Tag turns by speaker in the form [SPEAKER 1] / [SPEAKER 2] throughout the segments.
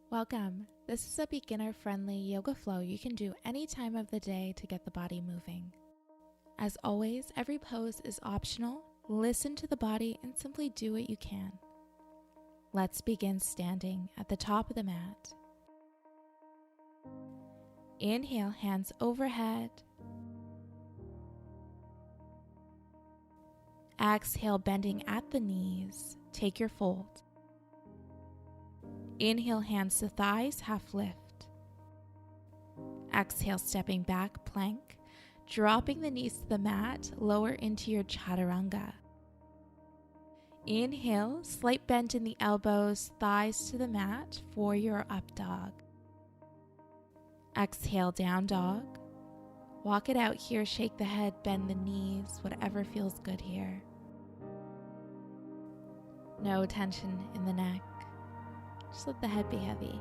[SPEAKER 1] Welcome. This is a beginner-friendly yoga flow you can do any time of the day to get the body moving. As always, every pose is optional. Listen to the body and simply do what you can. Let's begin standing at the top of the mat. Inhale, hands overhead. Exhale, bending at the knees. Take your fold. Inhale, hands to thighs, half lift. Exhale, stepping back, plank. Dropping the knees to the mat, lower into your chaturanga. Inhale, slight bend in the elbows, thighs to the mat for your up dog. Exhale, down dog. Walk it out here, shake the head, bend the knees, whatever feels good here. No tension in the neck. Just let the head be heavy.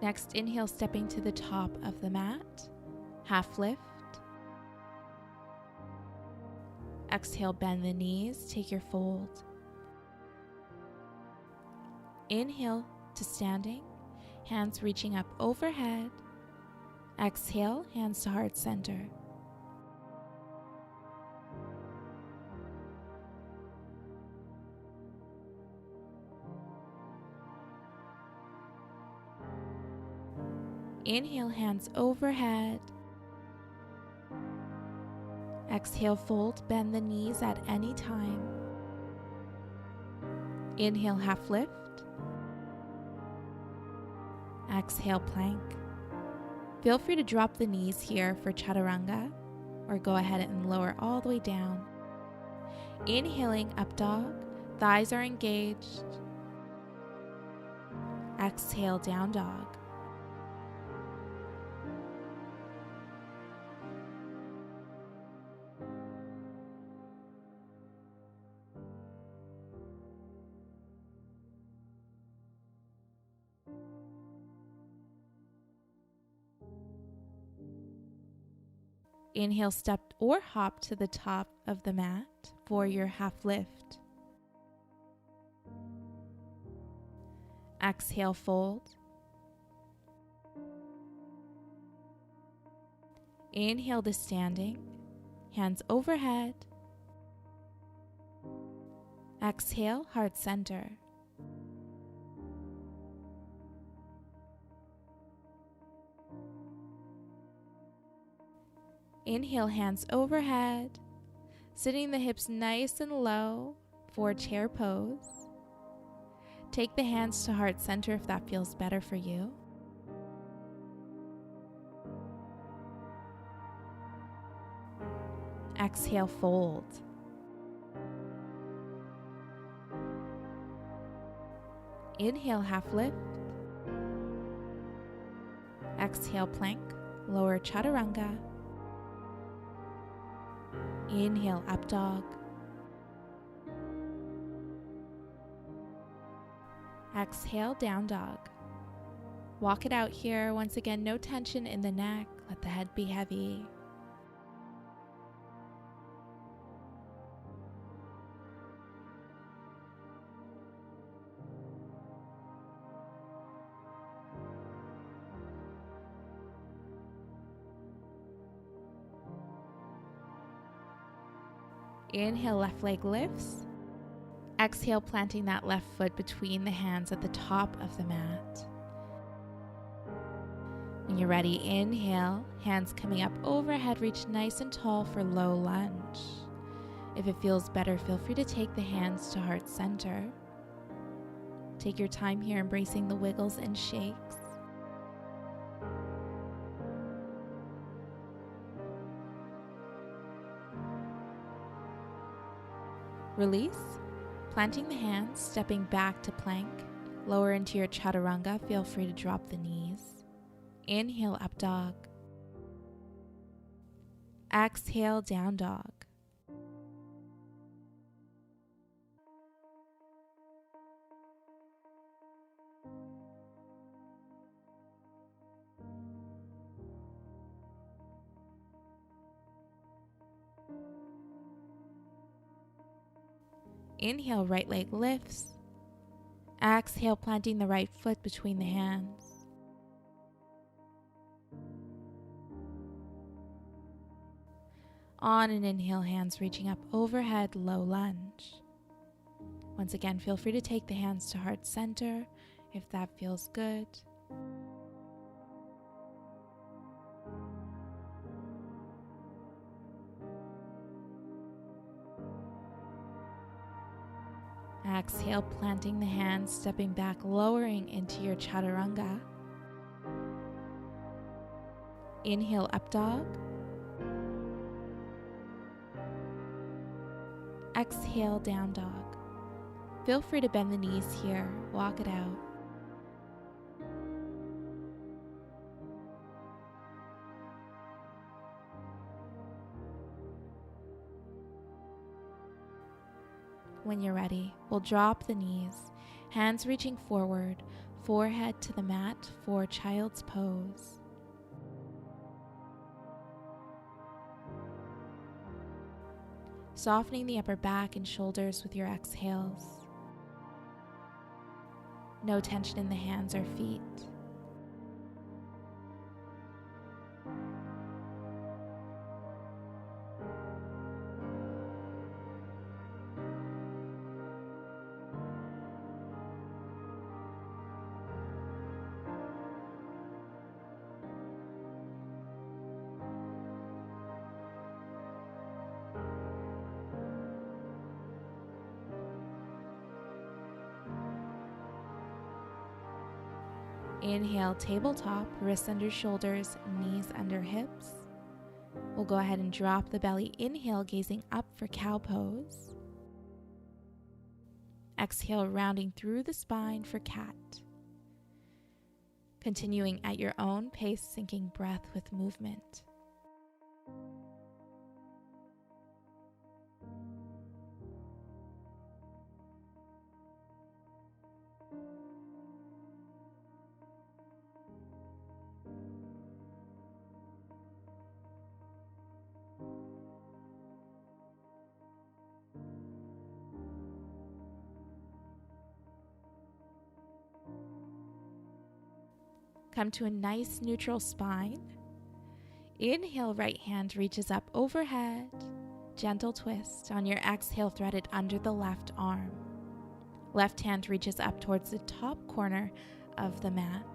[SPEAKER 1] Next, inhale, stepping to the top of the mat, half lift. Exhale, bend the knees, take your fold. Inhale to standing, hands reaching up overhead. Exhale, hands to heart center. Inhale, hands overhead. Exhale, fold, bend the knees at any time. Inhale, half lift. Exhale, plank. Feel free to drop the knees here for chaturanga or go ahead and lower all the way down. Inhaling, up dog, thighs are engaged. Exhale, down dog. Inhale, step or hop to the top of the mat for your half lift. Exhale, fold. Inhale to standing, hands overhead. Exhale, heart center. Inhale, hands overhead, sitting the hips nice and low for chair pose. Take the hands to heart center if that feels better for you. Exhale, fold. Inhale, half lift. Exhale, plank, lower chaturanga. Inhale, up dog. Exhale, down dog. Walk it out here. Once again, no tension in the neck. Let the head be heavy. Inhale, left leg lifts. Exhale, planting that left foot between the hands at the top of the mat. When you're ready, inhale, hands coming up overhead, reach nice and tall for low lunge. If it feels better, feel free to take the hands to heart center. Take your time here, embracing the wiggles and shakes. Release, planting the hands, stepping back to plank, lower into your chaturanga, feel free to drop the knees. Inhale, up dog. Exhale, down dog. Inhale, right leg lifts. Exhale, planting the right foot between the hands. On an inhale, hands reaching up overhead, low lunge. Once again, feel free to take the hands to heart center if that feels good. Exhale, planting the hands, stepping back, lowering into your chaturanga. Inhale, up dog. Exhale, down dog. Feel free to bend the knees here, walk it out. When you're ready, we'll drop the knees, hands reaching forward, forehead to the mat for child's pose. Softening the upper back and shoulders with your exhales. No tension in the hands or feet. Inhale, tabletop, wrists under shoulders, knees under hips. We'll go ahead and drop the belly. Inhale, gazing up for cow pose. Exhale, rounding through the spine for cat. Continuing at your own pace, syncing breath with movement. Come to a nice neutral spine. Inhale, right hand reaches up overhead. Gentle twist. On your exhale, thread it under the left arm. Left hand reaches up towards the top corner of the mat.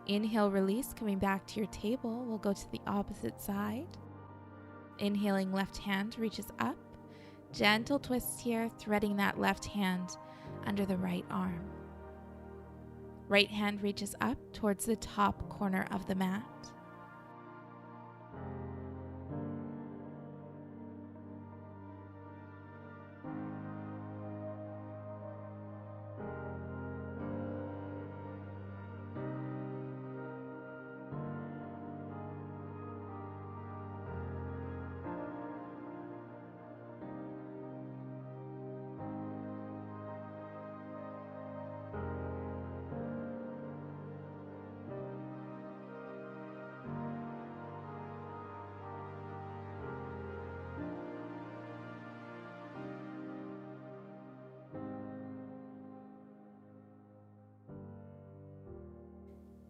[SPEAKER 1] Inhale, release, coming back to your table. We'll go to the opposite side. Inhaling, left hand reaches up. Gentle twist here, threading that left hand under the right arm. Right hand reaches up towards the top corner of the mat.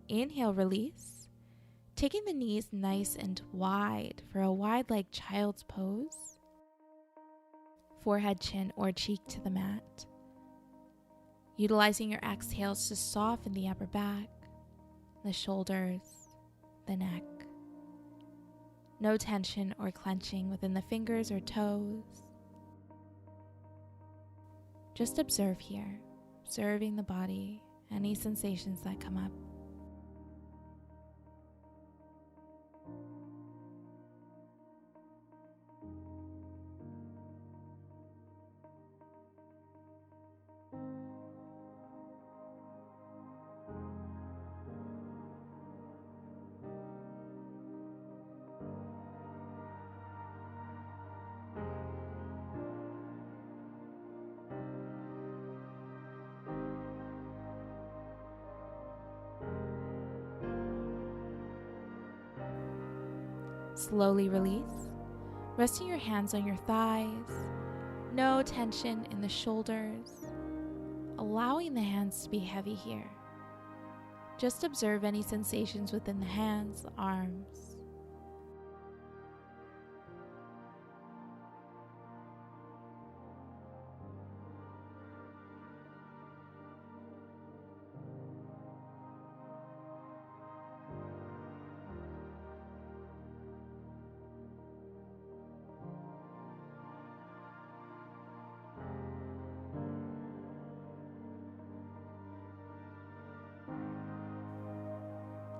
[SPEAKER 1] Inhale, release. Taking the knees nice and wide for a wide leg child's pose. Forehead, chin, or cheek to the mat. Utilizing your exhales to soften the upper back, the shoulders, the neck. No tension or clenching within the fingers or toes. Just observe here, observing the body, any sensations that come up. Slowly release, resting your hands on your thighs, no tension in the shoulders, allowing the hands to be heavy here. Just observe any sensations within the hands, arms.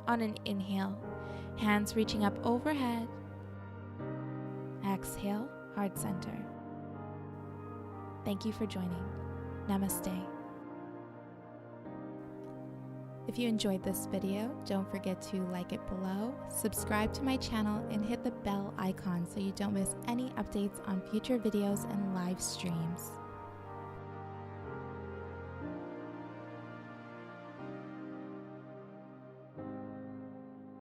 [SPEAKER 1] On an inhale, hands reaching up overhead. Exhale, heart center. Thank you for joining. Namaste. If you enjoyed this video, don't forget to like it below, subscribe to my channel, and hit the bell icon so you don't miss any updates on future videos and live streams.